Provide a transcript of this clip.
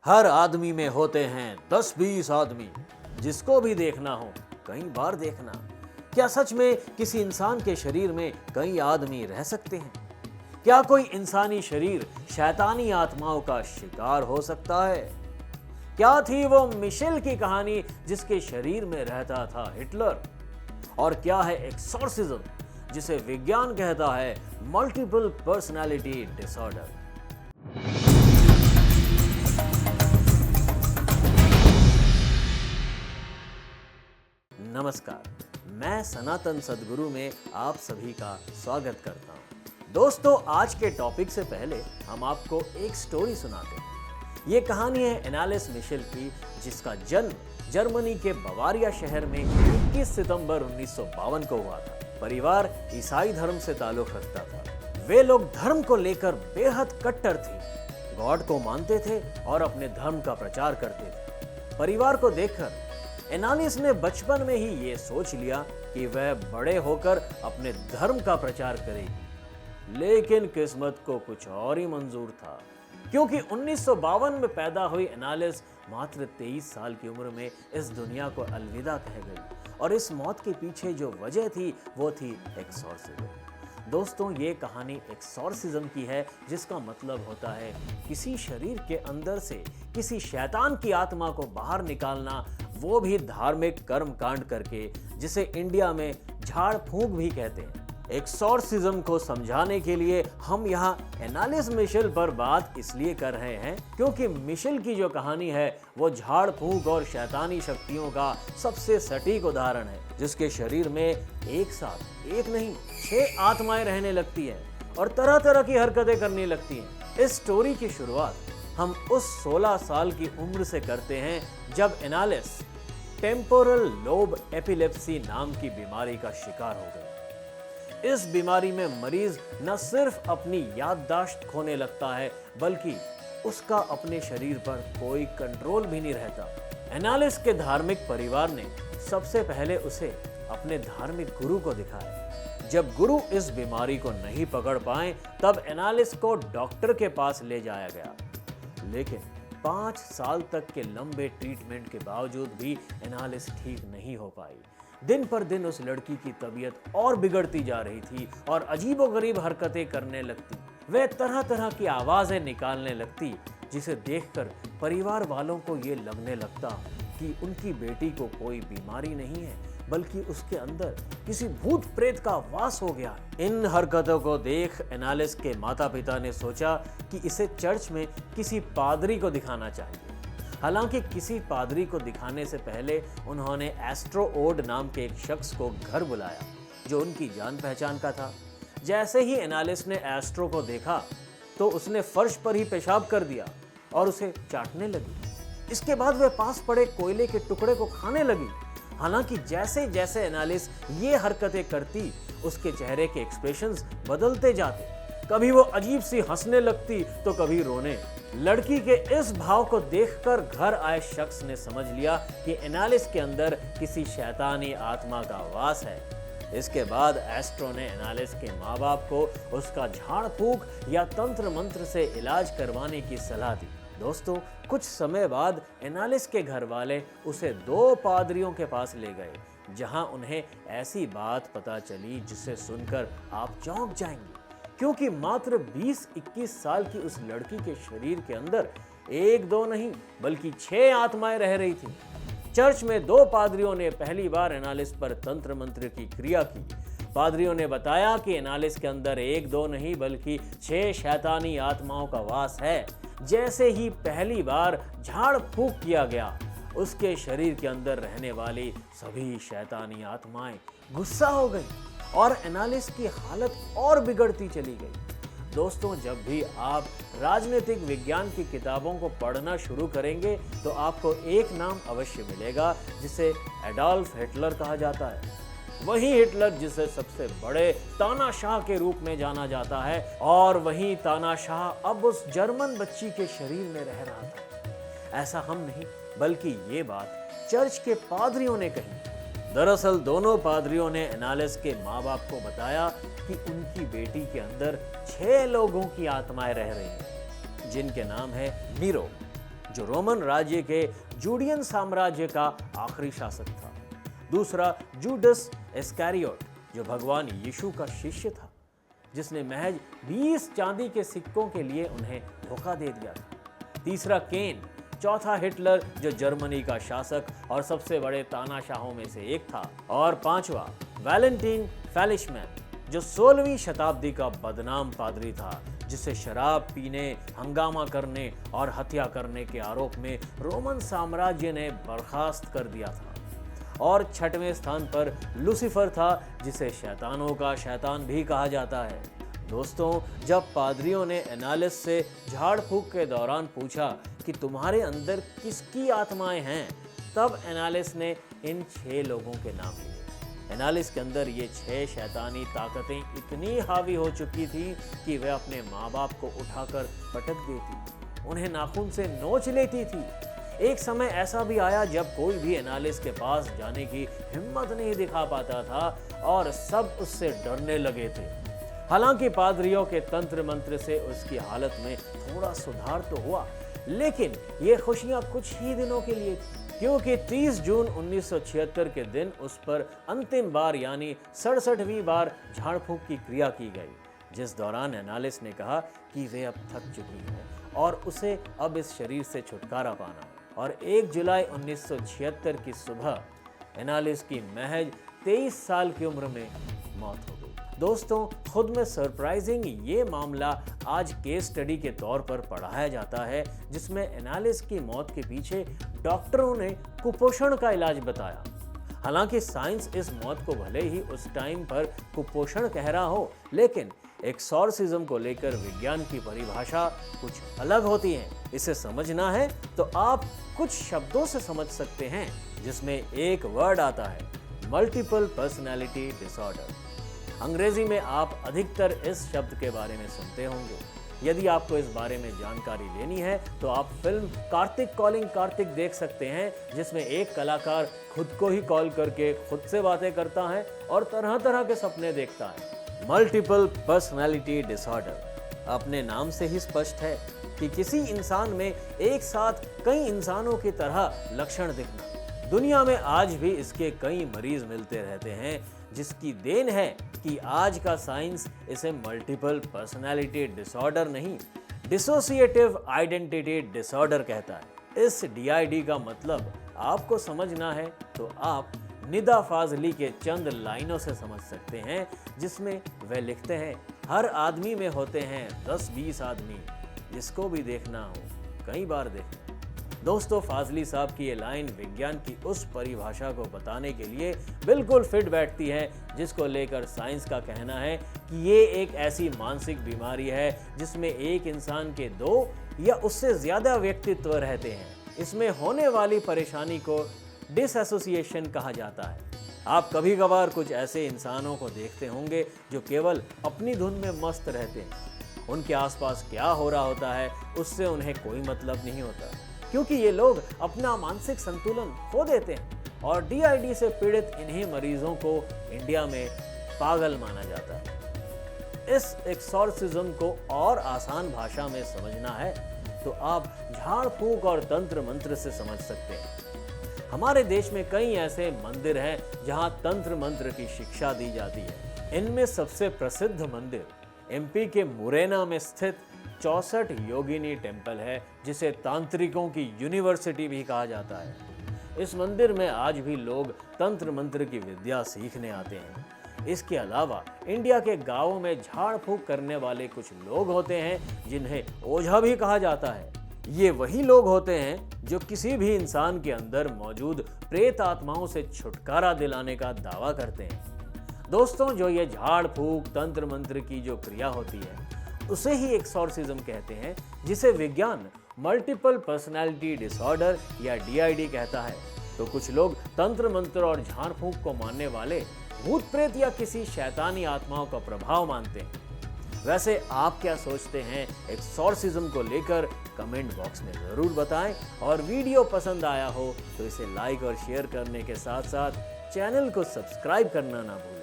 हर आदमी में होते हैं 10-20 आदमी, जिसको भी देखना हो कई बार देखना। क्या सच में किसी इंसान के शरीर में कई आदमी रह सकते हैं? क्या कोई इंसानी शरीर शैतानी आत्माओं का शिकार हो सकता है? क्या थी वो मिशेल की कहानी जिसके शरीर में रहता था हिटलर? और क्या है एक्सॉर्सिज्म, जिसे विज्ञान कहता है मल्टीपल पर्सनालिटी डिसऑर्डर? नमस्कार, मैं सनातन सदगुरु में आप सभी का स्वागत करता हूं। दोस्तों, आज के टॉपिक से पहले हम आपको एक स्टोरी सुनाते हैं। ये कहानी है एनालिस मिशेल की, जिसका जन्म जर्मनी के बवारिया शहर में 21 सितंबर 1952 को हुआ था। परिवार ईसाई धर्म से ताल्लुक रखता था। वे लोग धर्म को लेकर बेहद कट्टर थे, गॉड को मानते थे और अपने धर्म का प्रचार करते थे। परिवार को देखकर एनालिस ने बचपन में ही ये सोच लिया कि वह बड़े होकर अपने धर्म का प्रचार करेगी। लेकिन किस्मत को कुछ और ही मंजूर था, क्योंकि 1952 में पैदा हुई एनालिस मात्र 23 साल की उम्र में इस दुनिया को अलविदा कह गई। और इस मौत के पीछे जो वजह थी वो थी एक्सॉर्सिज्म। दोस्तों, ये कहानी एक्सॉर्सिज्म की है, जिसका मतलब होता है किसी शरीर के अंदर से किसी शैतान की आत्मा को बाहर निकालना, वो भी धार्मिक कर्म कांड करके, जिसे इंडिया में झाड़ फूंक भी कहते हैं। एक्सॉर्सिज्म को समझाने के लिए हम यहाँ एनालिस मिशेल पर बात इसलिए कर रहे हैं क्योंकि मिशेल की जो कहानी है वो झाड़ फूंक और शैतानी शक्तियों का सबसे सटीक उदाहरण है, जिसके शरीर में एक साथ एक नहीं 6 आत्माएं रहने लगती हैं और तरह तरह की हरकतें करने लगती हैं। इस स्टोरी की शुरुआत हम उस 16 साल की उम्र से करते हैं जब एनालिस टेम्पोरल लोब एपिलेप्सी नाम की बीमारी का शिकार हो गई। इस बीमारी में मरीज न सिर्फ अपनी याददाश्त खोने लगता है, बल्कि उसका अपने शरीर पर कोई कंट्रोल भी नहीं रहता। एनालिस के धार्मिक परिवार ने सबसे पहले उसे अपने धार्मिक गुरु को दिखाया। जब गुरु इस बीमारी को नहीं पकड़ पाए, तब एनालिस को डॉक्टर के पास ले जाया गया। लेकिन 5 साल तक के लंबे ट्रीटमेंट के बावजूद भी एनालिस ठीक नहीं हो पाई। दिन पर दिन उस लड़की की तबीयत और बिगड़ती जा रही थी और अजीबोगरीब हरकतें करने लगती। वह तरह तरह की आवाजें निकालने लगती, जिसे देखकर परिवार वालों को ये लगने लगता कि उनकी बेटी को कोई बीमारी नहीं है, बल्कि उसके अंदर किसी भूत प्रेत का वास हो गया है। इन हरकतों को देख एनालिस के माता पिता ने सोचा कि इसे चर्च में किसी पादरी को दिखाना चाहिए। हालांकि किसी पादरी को दिखाने से पहले उन्होंने एस्ट्रो ओड नाम के एक शख्स को घर बुलाया, जो उनकी जान पहचान का था। जैसे ही एनालिस ने एस्ट्रो को देखा तो उसने फर्श पर ही पेशाब कर दिया और उसे चाटने लगी। इसके बाद वह पास पड़े कोयले के टुकड़े को खाने लगी। हालांकि जैसे जैसे एनालिस ये हरकतें करती, उसके चेहरे के एक्सप्रेशंस बदलते जाते। कभी वो अजीब सी हंसने लगती तो कभी रोने। लड़की के इस भाव को देखकर घर आए शख्स ने समझ लिया कि एनालिस के अंदर किसी शैतानी आत्मा का वास है। इसके बाद एस्ट्रो ने एनालिस के माँ बाप को उसका झाड़ फूंक या तंत्र मंत्र से इलाज करवाने की सलाह दी। दोस्तों, कुछ समय बाद एनालिस के घर वाले उसे 2 पादरियों के पास ले गए, जहां उन्हें ऐसी बात पता चली जिसे सुनकर आप चौंक जाएंगे, क्योंकि मात्र 20-21 साल की उस लड़की के शरीर के अंदर 1-2 नहीं बल्कि 6 आत्माएं रह रही थी। चर्च में 2 पादरियों ने पहली बार एनालिस पर तंत्र मंत्र की क्रिया की। पादरियों ने बताया कि एनालिस के अंदर 1-2 नहीं बल्कि 6 शैतानी आत्माओं का वास है। जैसे ही पहली बार झाड़ फूंक किया गया, उसके शरीर के अंदर रहने वाली सभी शैतानी आत्माएं गुस्सा हो गई और एनालिस की हालत और बिगड़ती चली गई। दोस्तों, जब भी आप राजनीतिक विज्ञान की किताबों को पढ़ना शुरू करेंगे तो आपको एक नाम अवश्य मिलेगा, जिसे एडोल्फ हिटलर कहा जाता है। वही हिटलर जिसे सबसे बड़े तानाशाह के रूप में जाना जाता है, और वही तानाशाह अब उस जर्मन बच्ची के शरीर में रह रहा था। ऐसा हम नहीं, बल्कि ये बात चर्च के पादरियों ने कही। दरअसल दोनों पादरियों ने एनालिस के माँ बाप को बताया कि उनकी बेटी के अंदर 6 लोगों की आत्माएं रह रही हैं, जिनके नाम है नीरो, जो रोमन राज्य के जूडियन साम्राज्य का आखिरी शासक था। दूसरा जूडस इस्करियोट, जो भगवान यीशु का शिष्य था, जिसने महज 20 चांदी के सिक्कों के लिए उन्हें धोखा दे दिया था। तीसरा केन। चौथा हिटलर, जो जर्मनी का शासक और सबसे बड़े तानाशाहों में से एक था। और पांचवा वैलेंटाइन फेलिशमैन, जो 16वीं शताब्दी का बदनाम पादरी था, जिसे शराब पीने, हंगामा करने और हत्या करने के आरोप में रोमन साम्राज्य ने बर्खास्त कर दिया था। और छठवें स्थान पर लूसीफर था, जिसे शैतानों का शैतान भी कहा जाता है। दोस्तों, जब पादरियों ने एनालिस से झाड़ फूक के दौरान पूछा कि तुम्हारे अंदर किसकी आत्माएं हैं, तब एनालिस ने इन 6 लोगों के नाम लिए। एनालिस के अंदर ये 6 शैतानी ताकतें इतनी हावी हो चुकी थी कि वह अपने माँ बाप को उठाकर पटक देती, उन्हें नाखून से नोच लेती थी। एक समय ऐसा भी आया जब कोई भी एनालिस के पास जाने की हिम्मत नहीं दिखा पाता था और सब उससे डरने लगे थे। हालांकि पादरियों के तंत्र मंत्र से उसकी हालत में थोड़ा सुधार तो हुआ, लेकिन ये खुशियां कुछ ही दिनों के लिए थी, क्योंकि 30 जून 1976 के दिन उस पर अंतिम बार यानी 67वीं बार झाड़ फूक की क्रिया की गई, जिस दौरान एनालिस ने कहा कि वे अब थक चुकी है और उसे अब इस शरीर से छुटकारा पाना। और 1 जुलाई 1976 की सुबह एनालिस की महज 23 साल की उम्र में मौत हो गई। दोस्तों, खुद में सरप्राइजिंग ये मामला आज केस स्टडी के तौर पर पढ़ाया जाता है, जिसमें एनालिस की मौत के पीछे डॉक्टरों ने कुपोषण का इलाज बताया। हालांकि साइंस इस मौत को भले ही उस टाइम पर कुपोषण कह रहा हो, लेकिन एक्सॉर्सिज्म को लेकर विज्ञान की परिभाषा कुछ अलग होती है। इसे समझना है तो आप कुछ शब्दों से समझ सकते हैं, जिसमें एक वर्ड आता है मल्टीपल पर्सनैलिटी डिसऑर्डर। अंग्रेजी में आप अधिकतर इस शब्द के बारे में सुनते होंगे। यदि आपको इस बारे में जानकारी लेनी है तो आप फिल्म कार्तिक कॉलिंग कार्तिक देख सकते हैं, जिसमें एक कलाकार खुद को ही कॉल करके खुद से बातें करता है और तरह तरह के सपने देखता है। मल्टीपल पर्सनैलिटी डिसऑर्डर अपने नाम से ही स्पष्ट है कि किसी इंसान में एक साथ कई इंसानों की तरह लक्षण दिखना। दुनिया में आज भी इसके कई मरीज मिलते रहते हैं, जिसकी देन है कि आज का साइंस इसे मल्टीपल पर्सनैलिटी डिसऑर्डर नहीं, डिसोसिएटिव आइडेंटिटी डिसऑर्डर कहता है। इस DID का मतलब आपको समझना है तो आप निदा फाजली के चंद लाइनों से समझ सकते हैं, जिसमें वह लिखते हैं, हर आदमी में होते हैं 10-20 आदमी, जिसको भी देखना हो कई बार देखना। दोस्तों, फाजली साहब की ये लाइन विज्ञान की उस परिभाषा को बताने के लिए बिल्कुल फिट बैठती है, जिसको लेकर साइंस का कहना है कि ये एक ऐसी मानसिक बीमारी है जिसमें एक इंसान के 2 या उससे ज्यादा व्यक्तित्व रहते हैं। इसमें होने वाली परेशानी को डिसएसोसिएशन कहा जाता है। आप कभी कभार कुछ ऐसे इंसानों को देखते होंगे जो केवल अपनी धुन में मस्त रहते हैं। उनके आसपास क्या हो रहा होता है उससे उन्हें कोई मतलब नहीं होता, क्योंकि ये लोग अपना मानसिक संतुलन खो देते हैं। और DID से पीड़ित इन्हीं मरीजों को इंडिया में पागल माना जाता है। इस एक्सॉर्सिज्म को और आसान भाषा में समझना है तो आप झाड़ फूक और तंत्र मंत्र से समझ सकते हैं। हमारे देश में कई ऐसे मंदिर हैं जहां तंत्र मंत्र की शिक्षा दी जाती है। इनमें सबसे प्रसिद्ध मंदिर MP के मुरैना में स्थित 64 योगिनी टेम्पल है, जिसे तांत्रिकों की यूनिवर्सिटी भी कहा जाता है। इस मंदिर में आज भी लोग तंत्र मंत्र की विद्या सीखने आते हैं। इसके अलावा इंडिया के गांवों में झाड़ फूक करने वाले कुछ लोग होते हैं, जिन्हें ओझा भी कहा जाता है। ये वही लोग होते हैं जो किसी भी इंसान के अंदर मौजूद प्रेत आत्माओं से छुटकारा दिलाने का दावा करते हैं। दोस्तों, जो ये झाड़ फूक तंत्र मंत्र की जो क्रिया होती है उसे ही एक्सॉर्सिज्म कहते हैं, जिसे विज्ञान मल्टीपल पर्सनैलिटी डिसऑर्डर या DID कहता है। तो कुछ लोग तंत्र मंत्र और झाड़ फूक को मानने वाले भूत प्रेत या किसी शैतानी आत्माओं का प्रभाव मानते हैं। वैसे आप क्या सोचते हैं एक्सॉर्सिज्म को लेकर? कमेंट बॉक्स में जरूर बताएं, और वीडियो पसंद आया हो तो इसे लाइक और शेयर करने के साथ साथ चैनल को सब्सक्राइब करना ना भूलें।